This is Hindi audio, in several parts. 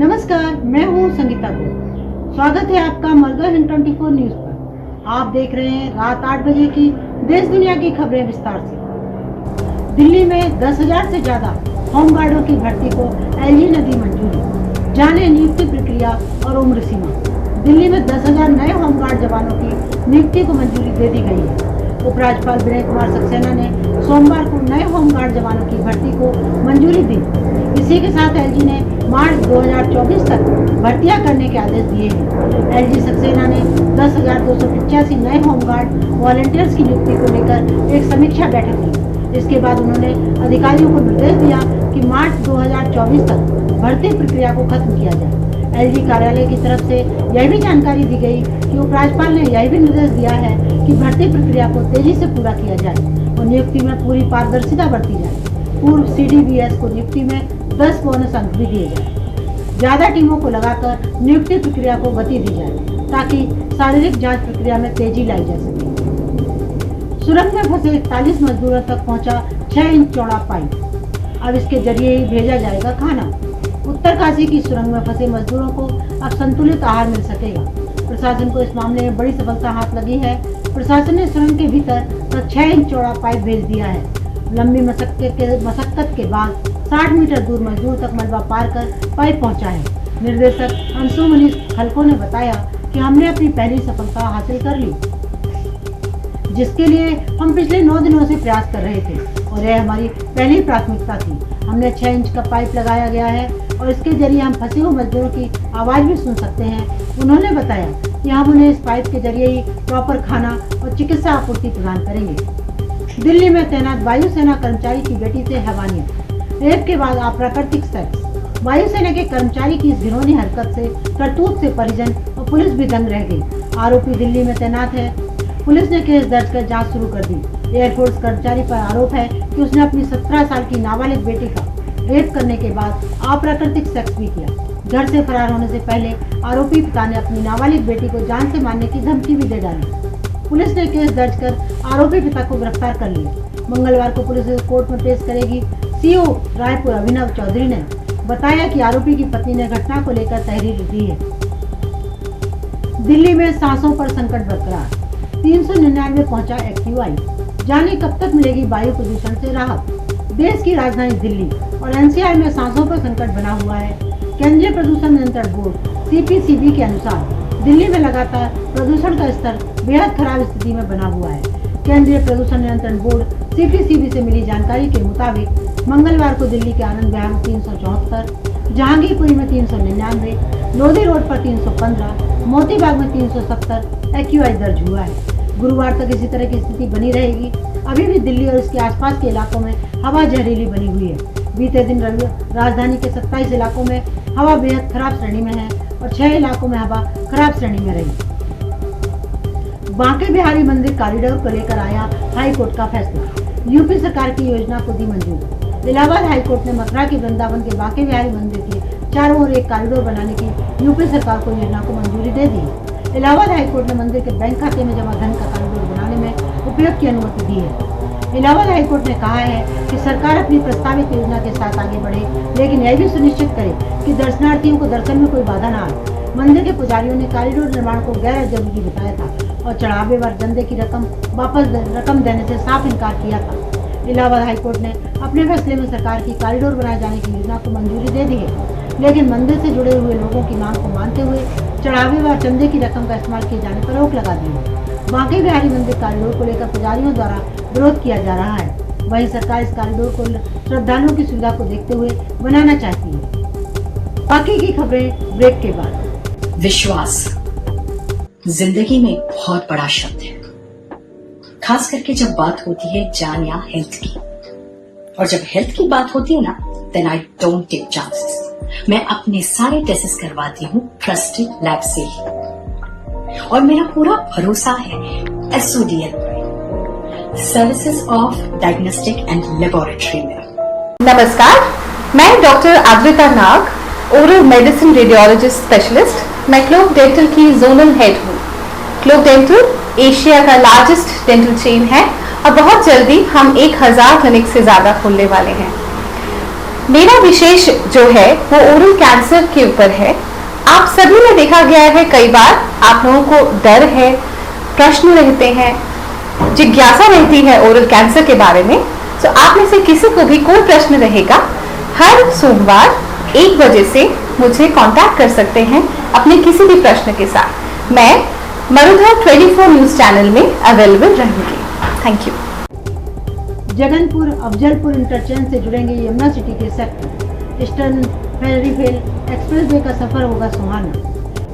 नमस्कार, मैं हूँ संगीता को। स्वागत है आपका मरगर हिंद 24 न्यूज पर। आप देख रहे हैं रात 8 बजे की देश दुनिया की खबरें विस्तार से। दिल्ली में 10,000 से ज्यादा होमगार्डों की भर्ती को एलजी ने दी मंजूरी। जाने नियुक्ति प्रक्रिया और उम्र सीमा। दिल्ली में 10,000 नए होमगार्ड जवानों की नियुक्ति को मंजूरी दे दी गई है। उपराज्यपाल विनय कुमार सक्सेना ने सोमवार को नए होमगार्ड जवानों की भर्ती को मंजूरी दी। इसी के साथ एलजी ने मार्च 2024 तक भर्तियां करने के आदेश दिए हैं। एलजी सक्सेना ने 10,285 नए होमगार्ड वॉलंटियर्स की नियुक्ति को लेकर एक समीक्षा बैठक की। इसके बाद उन्होंने अधिकारियों को निर्देश दिया कि मार्च 2024 तक भर्ती प्रक्रिया को खत्म किया जाए। एलजी कार्यालय की तरफ से यह भी जानकारी दी गई कि उपराज्यपाल ने यह भी निर्देश दिया है कि भर्ती प्रक्रिया को तेजी से पूरा किया जाए और नियुक्ति में पूरी पारदर्शिता बरती जाए। पूर्व सीडीबीएस को नियुक्ति में 10 बोनस अंक भी दिए जाए। ज्यादा टीमों को लगाकर नियुक्ति प्रक्रिया को गति दी जाए ताकि शारीरिक जांच प्रक्रिया में तेजी लाई जा सके। सुरंग में फंसे 41 मजदूरों तक पहुंचा 6 इंच चौड़ा पाइप। अब इसके जरिए ही भेजा जाएगा खाना। उत्तरकाशी की सुरंग में फंसे मजदूरों को अब संतुलित आहार मिल सकेगा। प्रशासन को इस मामले में बड़ी सफलता हाथ लगी है। प्रशासन ने सुरंग के भीतर तक 6 इंच चौड़ा पाइप भेज दिया है। लंबी मशक्कत के बाद 60 मीटर दूर मजदूर तक मलबा पार कर पाइप पहुंचा है। निर्देशक अंशु मनीष खलको ने बताया कि हमने अपनी पहली सफलता हासिल कर ली, जिसके लिए हम पिछले 9 दिनों से प्रयास कर रहे थे और यह हमारी पहली प्राथमिकता थी। हमने 6 इंच का पाइप लगाया गया है और इसके जरिए हम फंसे हुए मजदूरों की आवाज़ भी सुन सकते हैं। उन्होंने बताया कि हम उन्हें इस पाइप के जरिए ही प्रॉपर खाना और चिकित्सा आपूर्ति प्रदान करेंगे। दिल्ली में तैनात वायुसेना कर्मचारी की बेटी से हैवानियत। रेप के बाद अप्राकृतिक सेक्स। वायुसेना के कर्मचारी की इस घिनौनी हरकत से करतूत से परिजन और पुलिस भी दंग रह गई। आरोपी दिल्ली में तैनात है। पुलिस ने केस दर्ज कर जांच शुरू कर दी। एयरफोर्स कर्मचारी पर आरोप है कि उसने अपनी 17 साल की नाबालिग बेटी का रेप करने के बाद अप्राकृतिक सेक्स भी किया। घर से फरार होने से पहले आरोपी पिता ने अपनी नाबालिग बेटी को जान से मारने की धमकी भी दे डाली। पुलिस ने केस दर्ज कर आरोपी पिता को गिरफ्तार कर लिया। मंगलवार को पुलिस कोर्ट में पेश करेगी। सीओ रायपुर अभिनव चौधरी ने बताया कि आरोपी की पत्नी ने घटना को लेकर तहरीर दी है। दिल्ली में सांसों पर संकट बरकरार। 399 पहुंचा एक्यूआई। जाने कब तक मिलेगी वायु प्रदूषण से राहत। देश की राजधानी दिल्ली और एनसीआर में सांसों पर संकट बना हुआ है। केंद्रीय प्रदूषण नियंत्रण बोर्ड सीपीसीबी के अनुसार दिल्ली में लगातार प्रदूषण का स्तर बेहद खराब स्थिति में बना हुआ है। केंद्रीय प्रदूषण नियंत्रण बोर्ड सीपीसीबी से मिली जानकारी के मुताबिक मंगलवार को दिल्ली के आनंद विहार में 374, जहांगीरपुरी में 399, लोधी रोड पर 315, मोती बाग में 370 एक्यूआई दर्ज हुआ है। गुरुवार तक इसी तरह की स्थिति बनी रहेगी। अभी भी दिल्ली और इसके आसपास के इलाकों में हवा जहरीली बनी हुई है। बीते दिन राजधानी के 27 इलाकों में हवा बेहद खराब श्रेणी में है और 6 इलाकों में हवा खराब श्रेणी में रही। बांके बिहारी मंदिर कॉरिडोर को लेकर आया हाई कोर्ट का फैसला। यूपी सरकार की योजना को दी मंजूरी। इलाहाबाद हाई कोर्ट ने मथुरा के वृंदावन के बांके बिहारी मंदिर के चारों ओर एक कॉरिडोर बनाने की यूपी सरकार को योजना को मंजूरी दे दी। इलाहाबाद हाई कोर्ट ने मंदिर के बैंक खाते में जमा धन का कॉरिडोर बनाने में उपयोग की अनुमति दी है। इलाहाबाद हाई कोर्ट ने कहा है कि सरकार अपनी प्रस्तावित योजना के साथ आगे बढ़े, लेकिन यह भी सुनिश्चित करे कि दर्शनार्थियों को दर्शन में कोई बाधा न आए। मंदिर के पुजारियों ने कॉरिडोर निर्माण को गैर जरूरी बताया था और चढ़ावे व चंदे की रकम देने से साफ इनकार किया था। इलाहाबाद हाई कोर्ट ने अपने फैसले में सरकार की कॉरिडोर बनाए जाने की योजना को मंजूरी दे दी है, लेकिन मंदिर से जुड़े हुए लोगों की मांग को मानते हुए चढ़ावे व चंदे की रकम का इस्तेमाल किए जाने पर रोक लगा दी है। बांके बिहारी मंदिर कॉरिडोर को लेकर पुजारियों द्वारा विरोध किया जा रहा है। वहीं सरकार इस कॉरिडोर को श्रद्धालुओं की सुविधा को देखते हुए बनाना चाहती है। बाकी की खबरें ब्रेक के बाद। विश्वास जिंदगी में बहुत बड़ा शब्द है, खास करके जब बात होती है जान या हेल्थ की। और जब हेल्थ की बात होती है ना, then I don't take chances. मैं अपने सारे टेस्ट करवाती हूँ ट्रस्टेड लैब से ही और मेरा पूरा भरोसा है SODL services of diagnostic and laboratory में। नमस्कार, मैं doctor Adrita Nag, oral medicine radiologist specialist. मैं क्लोक डेंटल की जोनल हेड हूँ। क्लोक डेंटल एशिया का लार्जेस्ट डेंटल चेन है और बहुत जल्दी हम 1000 क्लिनिक से ज्यादा खोलने वाले हैं। मेरा विशेष जो है वो ओरल कैंसर के ऊपर है। आप सभी में देखा गया है, कई बार आप लोगों को डर है, प्रश्न रहते हैं, जिज्ञासा रहती है ओरल कैंसर के बारे में। तो आप में से किसी को भी कोई प्रश्न रहेगा, हर सोमवार 1 बजे से मुझे कांटेक्ट कर सकते हैं अपने किसी भी प्रश्न के साथ। मैं मरुधर 24 न्यूज चैनल में अवेलेबल रहूंगी। Thank you. Jaganpur Afzalpur interchange से जुड़ेंगे यमुना सिटी के सेक्टर। ईस्टर्न फेरीफेल एक्सप्रेसवे का सफर होगा सुहाना।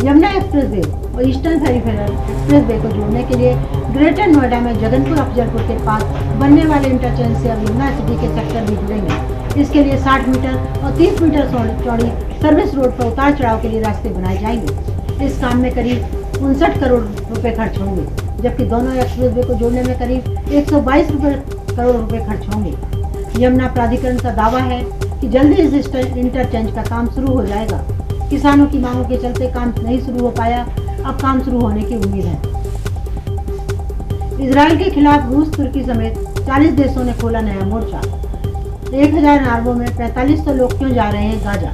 यमुना एक्सप्रेसवे और ईस्टर्न फेरीफेल एक्सप्रेसवे को जोड़ने के लिए ग्रेटर नोएडा में जगनपुर अफजलपुर के पास बनने वाले इंटरचेंज से अब यमुना सिटी के सेक्टर भी जुड़ेंगे। इसके लिए 60 मीटर और 30 मीटर चौड़ी सर्विस रोड पर उतार चढ़ाव के लिए रास्ते बनाए जाएंगे। इस काम में करीब 59 करोड़ रुपए खर्च होंगे, जबकि दोनों एक्सप्रेसवे को जोड़ने में करीब 122 करोड़ रुपए खर्च होंगे। यमुना प्राधिकरण का दावा है कि जल्दी इस इंटरचेंज का काम शुरू हो जाएगा। किसानों की मांगों के चलते काम नहीं शुरू हो पाया, अब काम शुरू होने की उम्मीद है। इजराइल के खिलाफ रूस, तुर्की समेत 40 देशों ने खोला नया मोर्चा। 1000 नार्वों में 4500 लोग क्यों जा रहे हैं गाजा।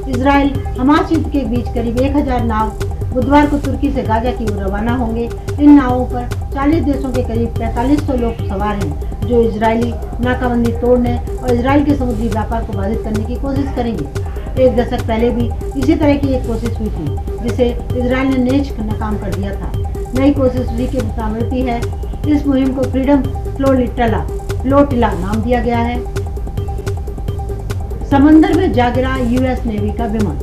इजराइल हमास युद्ध के बीच करीब 1000 नाव बुधवार को तुर्की से गाजा की ओर रवाना होंगे। इन नावों पर 40 देशों के करीब 4500 लोग सवार हैं, जो इजरायली नाकाबंदी तोड़ने और इजराइल के समुद्री व्यापार को बाधित करने की कोशिश करेंगे। 1 दशक पहले भी इसी तरह की एक कोशिश हुई थी, जिसे इजराइल ने नाकाम कर दिया था। नई कोशिश उसी की पुनरावृत्ति है। इस मुहिम को फ्रीडम फ्लोटिला नाम दिया गया है। समंदर में जा गिरा यूएस नेवी का विमान।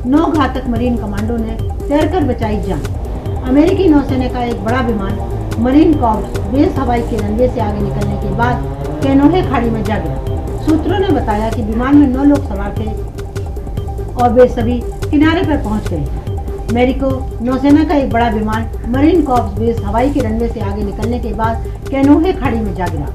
9 घातक मरीन कमांडो ने तैरकर बचाई जान। अमेरिकी नौसेना का एक बड़ा विमान मरीन कॉर्प्स बेस हवाई के रनवे से आगे निकलने के बाद कैनोहे खाड़ी में जा गिरा। सूत्रों ने बताया कि विमान में 9 लोग सवार थे और वे सभी किनारे पर पहुंच गए। अमेरिकी नौसेना का एक बड़ा विमान मरीन कॉर्प्स बेस हवाई के रनवे से आगे निकलने के बाद कैनोहे खाड़ी में जा गिरा।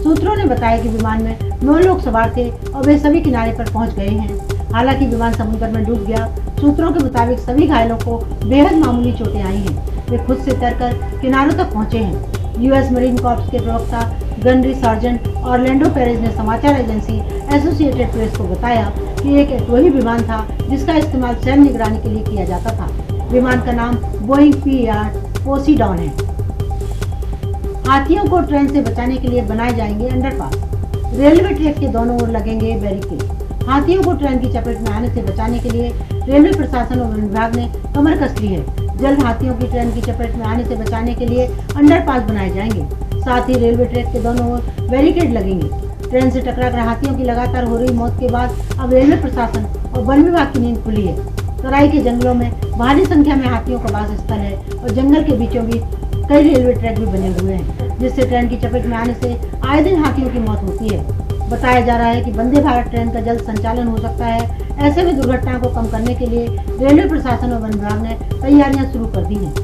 सूत्रों ने बताया कि विमान में 9 लोग सवार थे और वे सभी किनारे पर पहुंच गए हैं। हालांकि विमान समुद्र में डूब गया। सूत्रों के मुताबिक सभी घायलों को बेहद मामूली चोटें आई हैं। वे खुद से तैरकर किनारों तक पहुंचे हैं। यूएस मरीन कॉर्प्स के प्रवक्ता गनरी सार्जेंट ऑरलैंडो पेरेज ने समाचार एजेंसी एसोसिएटेड प्रेस को बताया कि एक वही विमान था जिसका इस्तेमाल सैन्य निगरानी के लिए किया जाता था। विमान का नाम बोइंग PR पोसीडॉन है। हाथियों को ट्रेन से बचाने के लिए बनाए जाएंगे अंडरपास। रेलवे ट्रैक के दोनों ओर लगेंगे बैरिकेड। हाथियों को ट्रेन की चपेट में आने से बचाने के लिए रेलवे प्रशासन और वन विभाग ने कमर कस ली है। जल्द हाथियों की ट्रेन की चपेट में आने से बचाने के लिए अंडरपास बनाए जाएंगे। साथ ही रेलवे ट्रैक के दोनों ओर बैरिकेड लगेंगे। ट्रेन से टकराकर हाथियों की लगातार हो रही मौत के बाद अब रेलवे प्रशासन और वन विभाग की नींद खुली है। तराई के जंगलों में भारी संख्या में हाथियों का वास स्थल है और जंगल के बीचों बीच कई रेलवे ट्रैक भी बने हुए हैं, जिससे ट्रेन की चपेट में आने से आए दिन हाथियों की मौत होती है। बताया जा रहा है कि वंदे भारत ट्रेन का जल्द संचालन हो सकता है। ऐसे में दुर्घटनाओं को कम करने के लिए रेलवे प्रशासन और वन विभाग ने तैयारियां शुरू कर दी हैं।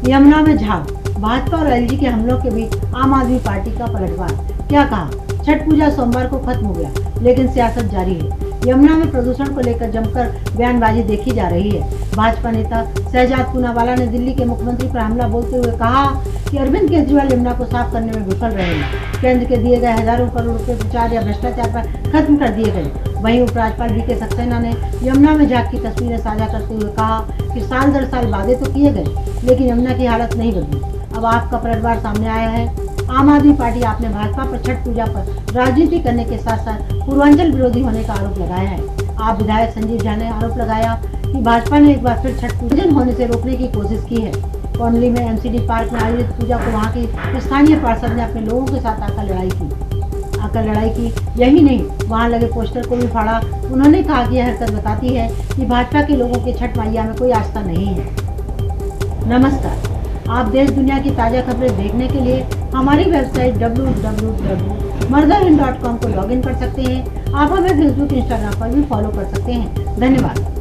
यमुना में झाग, भाजपा और एलजी के हमलों के बीच आम आदमी पार्टी का पलटवार। क्या कहा, छठ पूजा सोमवार को खत्म हो गया, लेकिन सियासत जारी है। यमुना में प्रदूषण को लेकर जमकर बयानबाजी देखी जा रही है। भाजपा नेता शहजाद पूनावाला ने दिल्ली के मुख्यमंत्री पर हमला बोलते हुए कहा कि अरविंद केजरीवाल यमुना को साफ करने में विफल रहे हैं। केंद्र के दिए गए हजारों करोड़ रुपए प्रचार या भ्रष्टाचार पर खत्म कर दिए गए। वहीं उपराज्यपाल VK सक्सेना ने यमुना में झाग की तस्वीरें साझा करते हुए कहा कि साल दर साल वादे तो किए गए, लेकिन यमुना की हालत नहीं बदली। अब आपका पलटवार सामने आया है। आम आदमी पार्टी आपने भाजपा पर छठ पूजा पर राजनीति करने के साथ साथ पूर्वांचल विरोधी होने का आरोप लगाया है। आप विधायक संजीव झा ने आरोप लगाया कि भाजपा ने एक बार फिर छठ पूजन होने से रोकने की कोशिश की है। कोंडली में MCD पार्क में आयोजित पूजा को वहां की स्थानीय पार्षद ने अपने लोगों के साथ आकर लड़ाई की। यही नहीं, वहां लगे पोस्टर को भी फाड़ा। उन्होंने कहा कि यह हरकत बताती है कि भाजपा के लोगों के छठ मैया में कोई आस्था नहीं है। नमस्कार, आप देश दुनिया की ताज़ा खबरें देखने के लिए हमारी वेबसाइट www.mardahind.com को लॉगिन कर सकते हैं। आप हमें फेसबुक, इंस्टाग्राम पर भी फॉलो कर सकते हैं। धन्यवाद।